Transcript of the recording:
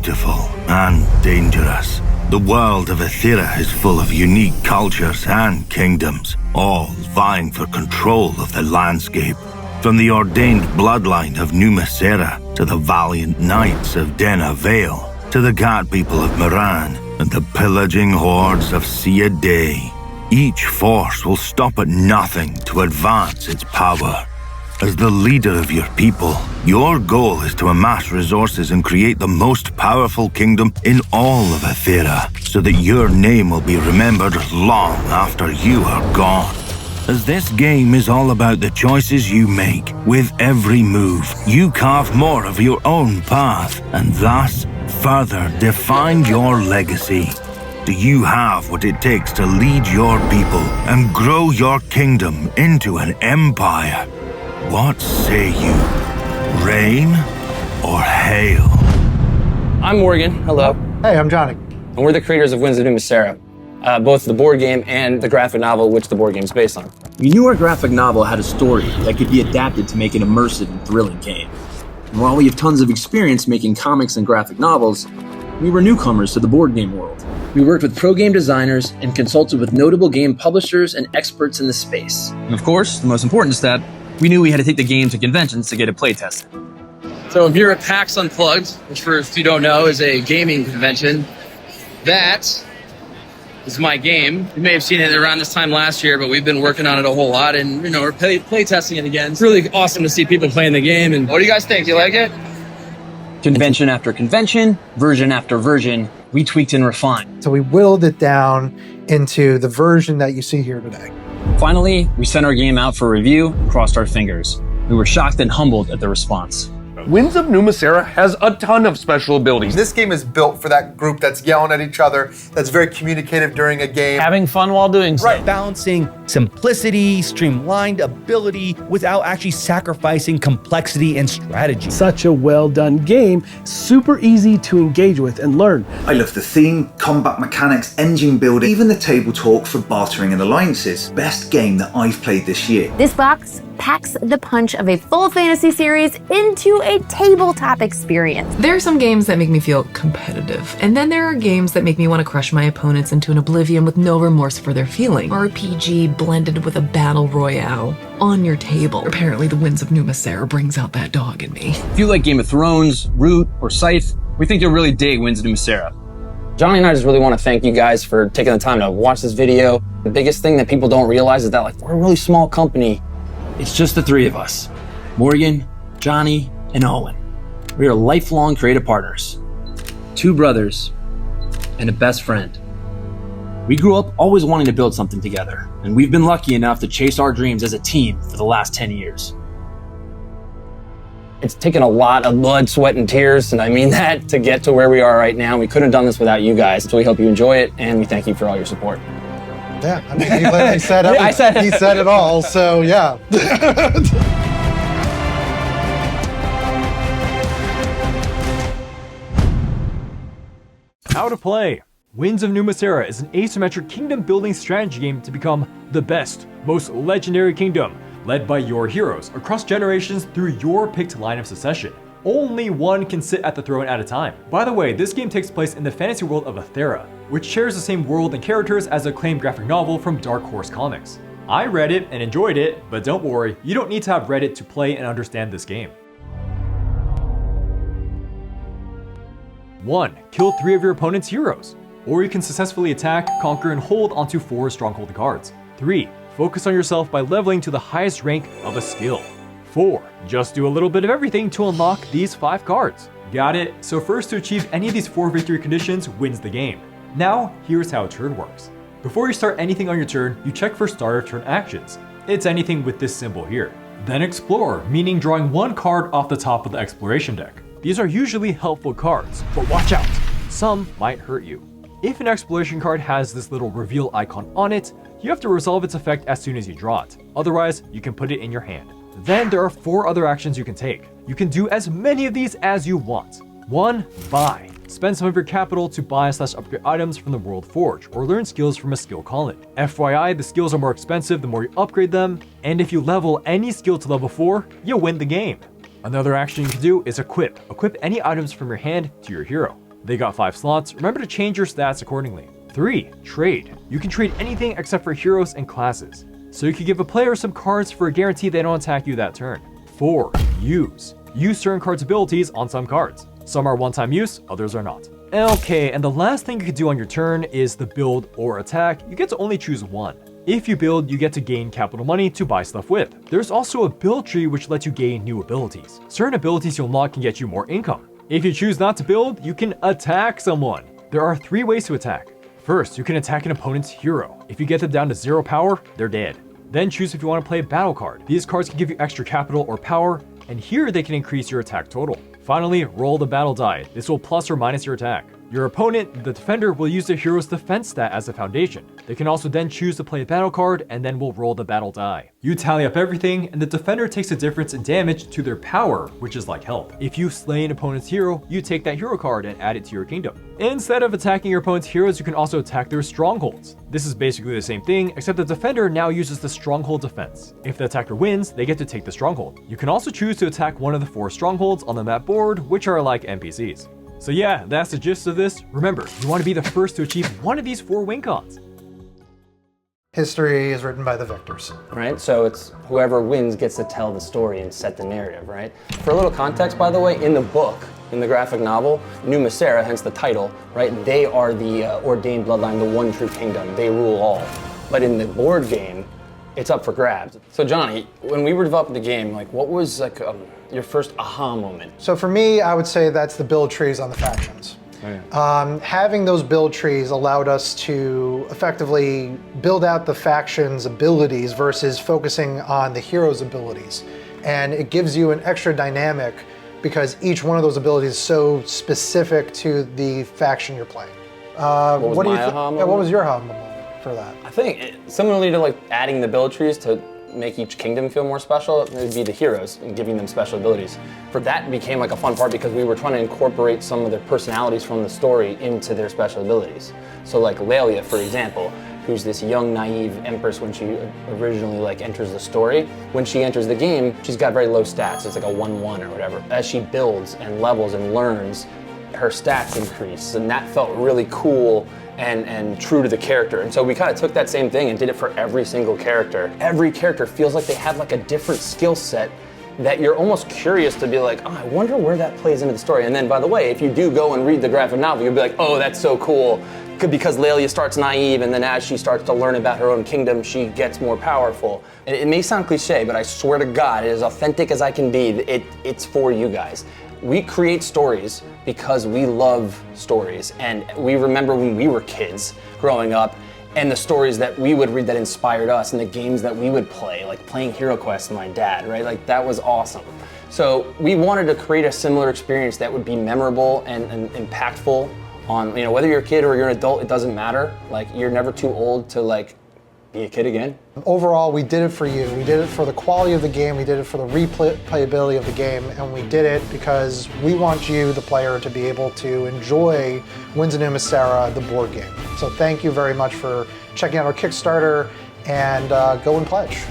beautiful and dangerous. The world of Ethera is full of unique cultures and kingdoms, all vying for control of the landscape. From the ordained bloodline of Numa Sera to the valiant knights of Dena Vale, to the Gat people of Moran and the pillaging hordes of Sia Day, each force will stop at nothing to advance its power. As the leader of your people, your goal is to amass resources and create the most powerful kingdom in all of Ethera, so that your name will be remembered long after you are gone. As this game is all about the choices you make, with every move, you carve more of your own path, and thus further define your legacy. Do you have what it takes to lead your people and grow your kingdom into an empire? What say you? Rain or hail? I'm Morgan. Hello. Hey, I'm Johnny. And we're the creators of Winds of Numa Sera, both the board game and the graphic novel which the board game is based on. We knew our graphic novel had a story that could be adapted to make an immersive and thrilling game. And while we have tons of experience making comics and graphic novels, we were newcomers to the board game world. We worked with pro game designers and consulted with notable game publishers and experts in the space. And of course, the most important step, we knew we had to take the game to conventions to get it play tested. So if you're at Pax Unplugged, which for if you don't know is a gaming convention, that is my game. You may have seen it around this time last year, but we've been working on it a whole lot, and we're play testing it again. It's really awesome to see people playing the game. And what do you guys think? Do you like it? Convention after convention, version after version, we tweaked and refined. So we whittled it down into the version that you see here today. Finally, we sent our game out for review and crossed our fingers. We were shocked and humbled at the response. Winds of Numa Sera has a ton of special abilities. This game is built for that group that's yelling at each other, that's very communicative during a game. Having fun while doing so. Right. Balancing simplicity, streamlined ability, without actually sacrificing complexity and strategy. Such a well-done game, super easy to engage with and learn. I love the theme, combat mechanics, engine building, even the table talk for bartering and alliances. Best game that I've played this year. This box packs the punch of a full fantasy series into a tabletop experience. There are some games that make me feel competitive, and then there are games that make me want to crush my opponents into an oblivion with no remorse for their feeling. RPG blended with a battle royale on your table. Apparently the Winds of Numa Sera brings out that dog in me. If you like Game of Thrones, Root, or Scythe, we think you'll really dig Winds of Numa Sera. Johnny and I just really want to thank you guys for taking the time to watch this video. The biggest thing that people don't realize is that we're a really small company. It's just the three of us, Morgan, Johnny, and Owen. We are lifelong creative partners, two brothers, and a best friend. We grew up always wanting to build something together, and we've been lucky enough to chase our dreams as a team for the last 10 years. It's taken a lot of blood, sweat, and tears, and I mean that, to get to where we are right now. We couldn't have done this without you guys, so we hope you enjoy it, and we thank you for all your support. Yeah, I mean, he said it. He said it all, so yeah. How to play. Winds of Numa Sera is an asymmetric kingdom-building strategy game to become the best, most legendary kingdom, led by your heroes across generations through your picked line of succession. Only one can sit at the throne at a time. By the way, this game takes place in the fantasy world of Ethera, which shares the same world and characters as the acclaimed graphic novel from Dark Horse Comics. I read it and enjoyed it, but don't worry, you don't need to have read it to play and understand this game. 1. Kill 3 of your opponent's heroes. Or you can successfully attack, conquer, and hold onto 4 stronghold cards. 3. Focus on yourself by leveling to the highest rank of a skill. 4. Just do a little bit of everything to unlock these 5 cards. Got it? So first to achieve any of these 4 victory conditions wins the game. Now, here's how a turn works. Before you start anything on your turn, you check for starter turn actions. It's anything with this symbol here. Then explore, meaning drawing 1 card off the top of the exploration deck. These are usually helpful cards, but watch out! Some might hurt you. If an exploration card has this little reveal icon on it, you have to resolve its effect as soon as you draw it. Otherwise, you can put it in your hand. Then there are 4 other actions you can take. You can do as many of these as you want. 1. Buy. Spend some of your capital to buy/upgrade items from the World Forge, or learn skills from a skill colony. FYI, the skills are more expensive the more you upgrade them, and if you level any skill to level 4, you win the game. Another action you can do is equip. Equip any items from your hand to your hero. They got 5 slots. Remember to change your stats accordingly. 3. Trade. You can trade anything except for heroes and classes. So you can give a player some cards for a guarantee they don't attack you that turn. 4. Use. Use certain cards' abilities on some cards. Some are one-time use, others are not. Okay, and the last thing you can do on your turn is the build or attack. You get to only choose one. If you build, you get to gain capital money to buy stuff with. There's also a build tree which lets you gain new abilities. Certain abilities you'll unlock can get you more income. If you choose not to build, you can attack someone. There are 3 ways to attack. First, you can attack an opponent's hero. If you get them down to 0 power, they're dead. Then choose if you want to play a battle card. These cards can give you extra capital or power, and here they can increase your attack total. Finally, roll the battle die. This will plus or minus your attack. Your opponent, the defender, will use their hero's defense stat as a foundation. They can also then choose to play a battle card and then will roll the battle die. You tally up everything, and the defender takes a difference in damage to their power, which is like health. If you slay an opponent's hero, you take that hero card and add it to your kingdom. Instead of attacking your opponent's heroes, you can also attack their strongholds. This is basically the same thing, except the defender now uses the stronghold defense. If the attacker wins, they get to take the stronghold. You can also choose to attack one of the 4 strongholds on the map board, which are like NPCs. So yeah, that's the gist of this. Remember, you want to be the first to achieve one of these 4 win cons. History is written by the victors. Right, so it's whoever wins gets to tell the story and set the narrative, right? For a little context, by the way, in the book, in the graphic novel, Numa, Sera, hence the title, right? They are the ordained bloodline, the one true kingdom. They rule all. But in the board game, it's up for grabs. So Johnny, when we were developing the game, like what was like your first aha moment? So for me, I would say that's the build trees on the factions. Oh, yeah. Having those build trees allowed us to effectively build out the faction's abilities versus focusing on the hero's abilities. And it gives you an extra dynamic because each one of those abilities is so specific to the faction you're playing. What was my aha moment? What was your aha moment for that? I think similarly to like adding the build trees to make each kingdom feel more special, it would be the heroes and giving them special abilities. For that became like a fun part because we were trying to incorporate some of their personalities from the story into their special abilities. So like Lelia, for example, who's this young, naive empress when she originally like enters the story. When she enters the game, she's got very low stats. It's like a 1-1 or whatever. As she builds and levels and learns, her stats increase, and that felt really cool and true to the character. And so we kind of took that same thing and did it for every single character. Every character feels like they have like a different skill set that you're almost curious to be like, oh, I wonder where that plays into the story. And then, by the way, if you do go and read the graphic novel, you'll be like, oh, that's so cool. Because Lelia starts naive, and then as she starts to learn about her own kingdom, she gets more powerful. It may sound cliche, but I swear to God, as authentic as I can be, it's for you guys. We create stories because we love stories, and we remember when we were kids growing up and the stories that we would read that inspired us and the games that we would play, like playing Hero Quest with my dad, right? Like that was awesome. So we wanted to create a similar experience that would be memorable and impactful on, you know, whether you're a kid or you're an adult, it doesn't matter. Like you're never too old to like be a kid again. Overall, we did it for you. We did it for the quality of the game, we did it for the replayability of the game, and we did it because we want you, the player, to be able to enjoy Winds of Numa, Sera, the board game. So thank you very much for checking out our Kickstarter, and go and pledge.